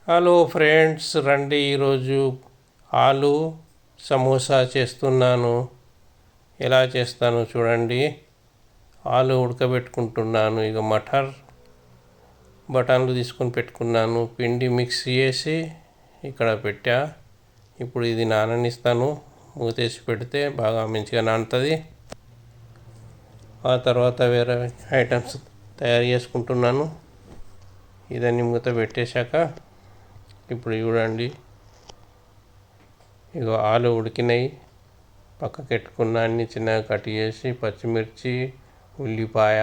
Hello friends, రండి ఈరోజు ఆలు సమోసా చేస్తున్నాను. ఎలా చేస్తానో చూడండి. ఆలు ఉడకబెట్టుకుంటున్నాను. ఇక బఠాన్లు తీసుకొని పెట్టుకున్నాను. పిండి మిక్స్ చేసి ఇక్కడ పెట్టా. ఇప్పుడు ఇది నాననిస్తాను. మూతేసి పెడితే బాగా మంచిగా నానుతుంది. ఆ తర్వాత వేరే ఐటమ్స్ తయారు చేసుకుంటున్నాను. ఇదన్నీ మూత పెట్టేశాక ఇప్పుడు చూడండి, ఇక ఆలు ఉడికినాయి. పక్కకు పెట్టుకున్న అన్ని చిన్నగా కట్ చేసి పచ్చిమిర్చి, ఉల్లిపాయ,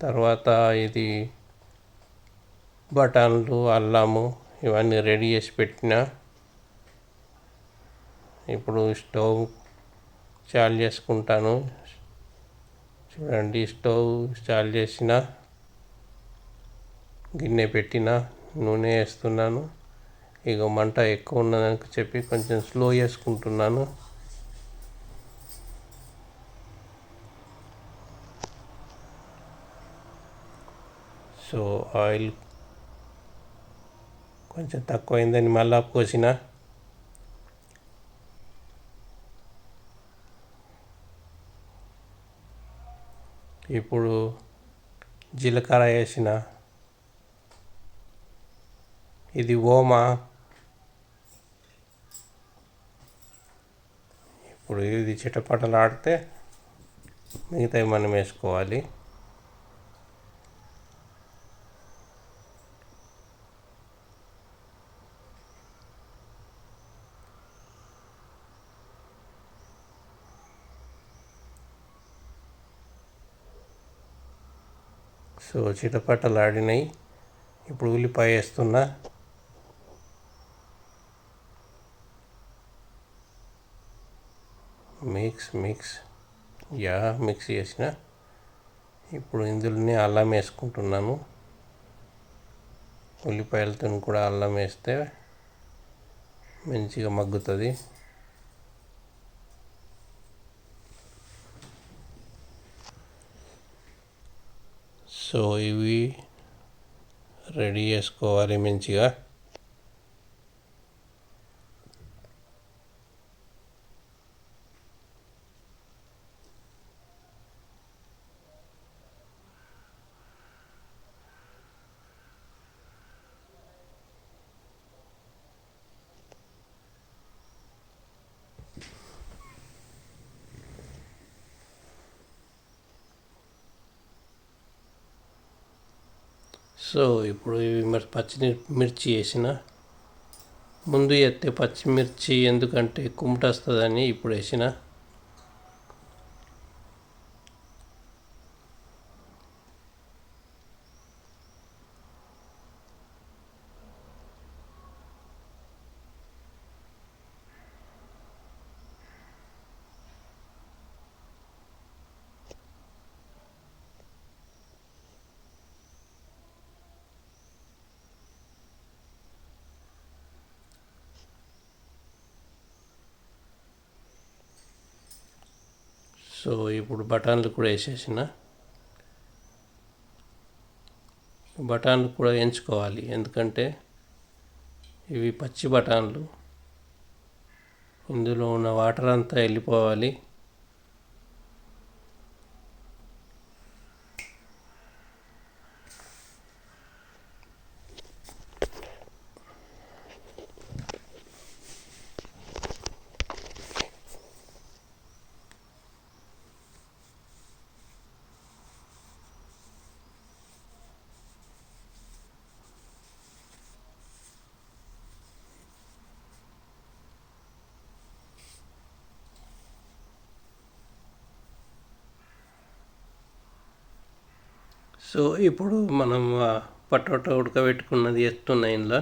తర్వాత ఇది బఠాన్లు, అల్లము ఇవన్నీ రెడీ చేసి పెట్టిన. ఇప్పుడు స్టవ్ చాలు చేసుకుంటాను. చూడండి, స్టవ్ చాలు చేసిన, గిన్నె పెట్టిన, నూనె వేస్తున్నాను. ఇక మంట ఎక్కువ ఉన్నదని చెప్పి కొంచెం స్లో చేసుకుంటున్నాను. సో ఆయిల్ కొంచెం తక్కువైందని మళ్ళా పోసిన. ఇప్పుడు జీలకర్ర వేసిన. ఇది ఓమా. ఇప్పుడు ఇది చిటపటలాడితే మిగతావి మనం వేసుకోవాలి. సో చిటపటలాడినాయి. ఇప్పుడు ఉల్లిపాయ వేస్తున్నా. మిక్స్ చేసిన. ఇప్పుడు ఇందులోనే అల్లం వేసుకుంటున్నాను. ఉల్లిపాయలతో కూడా అల్లం వేస్తే మంచిగా మగ్గుతుంది. సో ఇవి రెడీ చేసుకోవాలి మంచిగా. సో ఇప్పుడు ఇవి పచ్చిమిర్చి వేసిన. ముందు ఎత్తే పచ్చిమిర్చి ఎందుకంటే కుమ్మట వస్తుందని ఇప్పుడు వేసిన. సో ఇప్పుడు బఠాన్లు కూడా వేసేసిన. బఠాన్లు కూడా వేయించుకోవాలి, ఎందుకంటే ఇవి పచ్చి బఠాన్లు. ఇందులో ఉన్న వాటర్ అంతా వెళ్ళిపోవాలి. సో ఇప్పుడు మనం పటోటా ఉడకబెట్టుకున్నది వేస్తున్నా ఇందులో.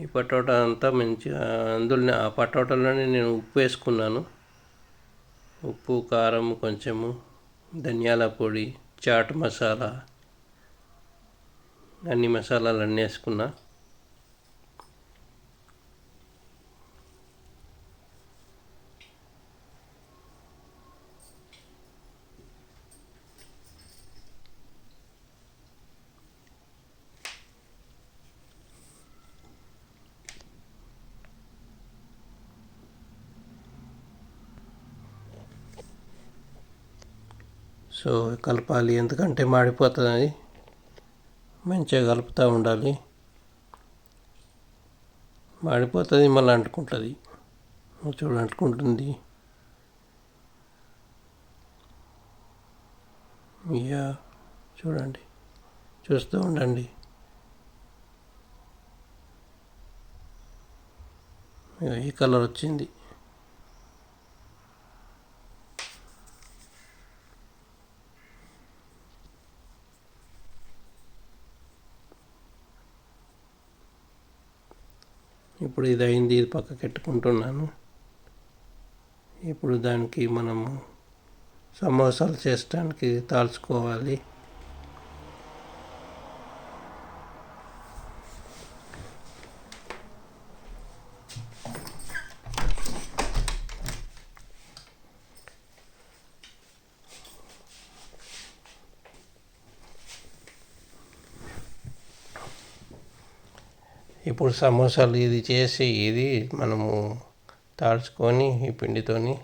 ఈ పటోటా అంతా మంచిగా అందులోనే, ఆ పటోటాలోనే నేను ఉప్పు వేసుకున్నాను. ఉప్పు, కారం, కొంచెము ధనియాల పొడి, చాట్ మసాలా, అన్ని మసాలాలు అన్నీ వేసుకున్నా. సో కలపాలి, ఎందుకంటే మాడిపోతుంది. అది మంచిగా కలుపుతూ ఉండాలి. మాడిపోతుంది, మళ్ళీ అంటుకుంటుంది. చూడు అంటుకుంటుంది. ఇక చూడండి, చూస్తూ ఉండండి. ఈ కలర్ వచ్చింది. ఇప్పుడు ఇది అయింది, ఇది పక్కకి పెట్టుకుంటున్నాను. ఇప్పుడు దానికి మనము సమోసాలు చేయడానికి తాల్చుకోవాలి. ఇప్పుడు సమోసాలు ఇది చేసి ఇది మనము తాల్చుకొని ఈ పిండితోని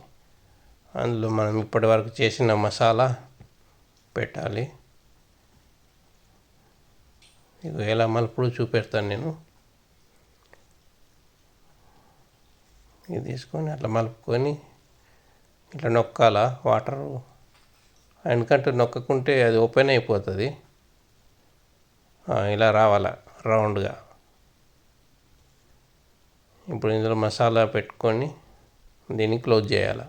అందులో మనం ఇప్పటివరకు చేసిన మసాలా పెట్టాలి. ఇది ఎలా మలుపుడు చూపెడతాను నేను. ఇది తీసుకొని అట్లా మలుపుకొని ఇట్లా నొక్కాల. వాటర్ ఎందుకంటే నొక్కకుంటే అది ఓపెన్ అయిపోతుంది. ఇలా రావాలా రౌండ్గా. ఇప్పుడు ఇందులో మసాలా పెట్టుకొని దీన్ని క్లోజ్ చేయాలి.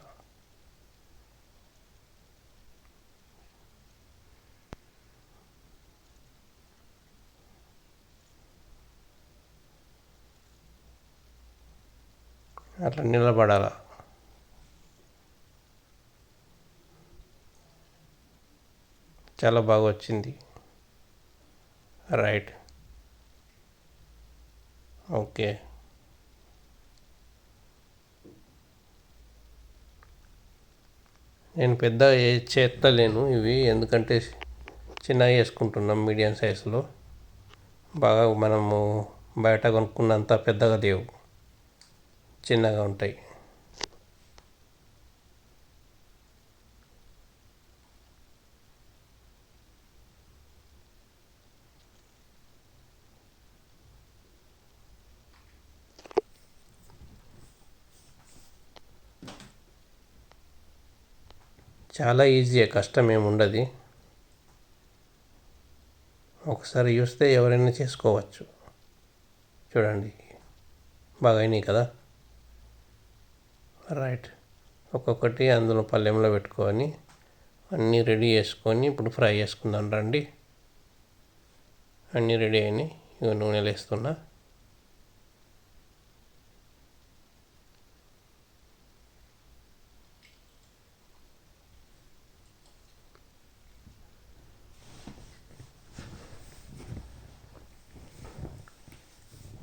అట్లా నిలబడాల. చాలా బాగా వచ్చింది. Right, okay. నేను పెద్ద చేస్తలేను ఇవి, ఎందుకంటే చిన్నగా వేసుకుంటున్నాం మీడియం సైజులో. బాగా మనము బయట కొనుక్కున్నంత పెద్దగా లేవు, చిన్నగా ఉంటాయి. చాలా ఈజీయే, కష్టం ఏమి ఉండదు. ఒకసారి చూస్తే ఎవరైనా చేసుకోవచ్చు. చూడండి, బాగా అయినాయి కదా. రైట్, ఒక్కొక్కటి అందులో పళ్ళెంలో పెట్టుకొని అన్నీ రెడీ చేసుకొని ఇప్పుడు ఫ్రై చేసుకుందాం రండి. అన్నీ రెడీ అయినాయి. ఇవి నూనెలు వేస్తున్నా.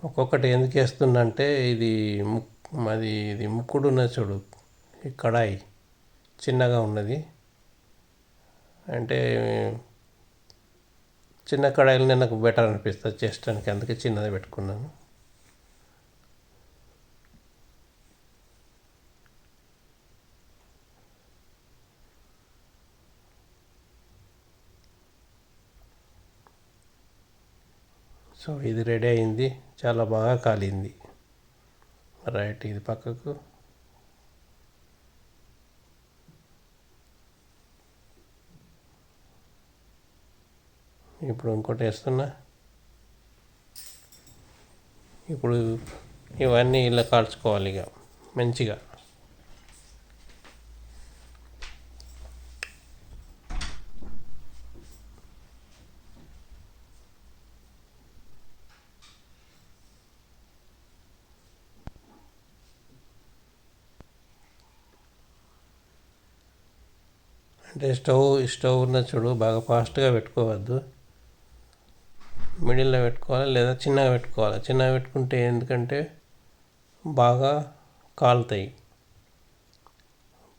ఒక్కొక్కటి ఎందుకు వేస్తున్నా అంటే ఇది ముక్కుడు ఉన్నది చూడు, ఈ కడాయి చిన్నగా ఉన్నది. అంటే చిన్న కడాయిలనే నాకు బెటర్ అనిపిస్తుంది చేయడానికి, అందుకే చిన్నది పెట్టుకున్నాను. సో ఇది రెడీ అయింది, చాలా బాగా కాలింది. రైట్, ఇది పక్కకు. ఇప్పుడు ఇంకోటి వేస్తున్నా. ఇప్పుడు ఇవన్నీ ఇలా కాల్చుకోవాలి ఇక మంచిగా. అంటే స్టవ్ ఉన్న చూడు, బాగా ఫాస్ట్గా పెట్టుకోవద్దు, మిడిల్లో పెట్టుకోవాలి లేదా చిన్నగా పెట్టుకోవాలి. చిన్నగా పెట్టుకుంటే ఎందుకంటే బాగా కాలుతాయి.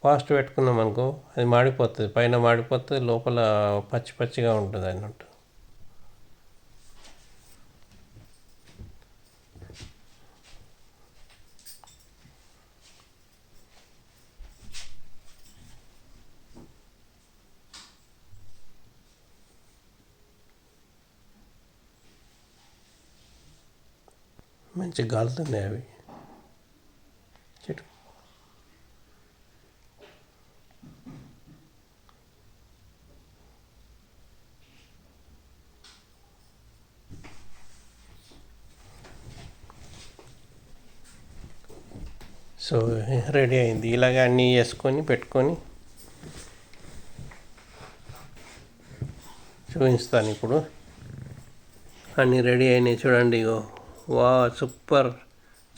ఫాస్ట్ పెట్టుకున్నాం అనుకో అది మాడిపోతుంది, పైన మాడిపోతుంది, లోపల పచ్చి పచ్చిగా ఉంటుంది అన్నట్టు. మంచిగా కాలుతున్నాయి అవి చెట్టు. సో రెడీ అయింది. ఇలాగే అన్నీ వేసుకొని పెట్టుకొని చూపిస్తాను ఇప్పుడు. అన్నీ రెడీ అయినాయి చూడండి. ఇగో వా సూపర్,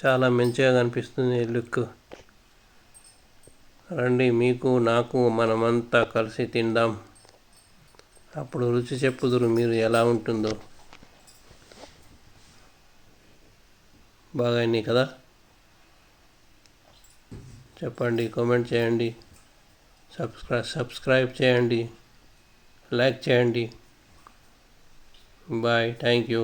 చాలా మంచిగా కనిపిస్తుంది లుక్. రండి, మీకు నాకు మనమంతా కలిసి తిందాం. అప్పుడు రుచి చెప్పుదురు మీరు ఎలా ఉంటుందో. బాగా అయినాయి కదా? చెప్పండి, కామెంట్ చేయండి, సబ్స్క్రైబ్ చేయండి, లైక్ చేయండి. Bye, thank you.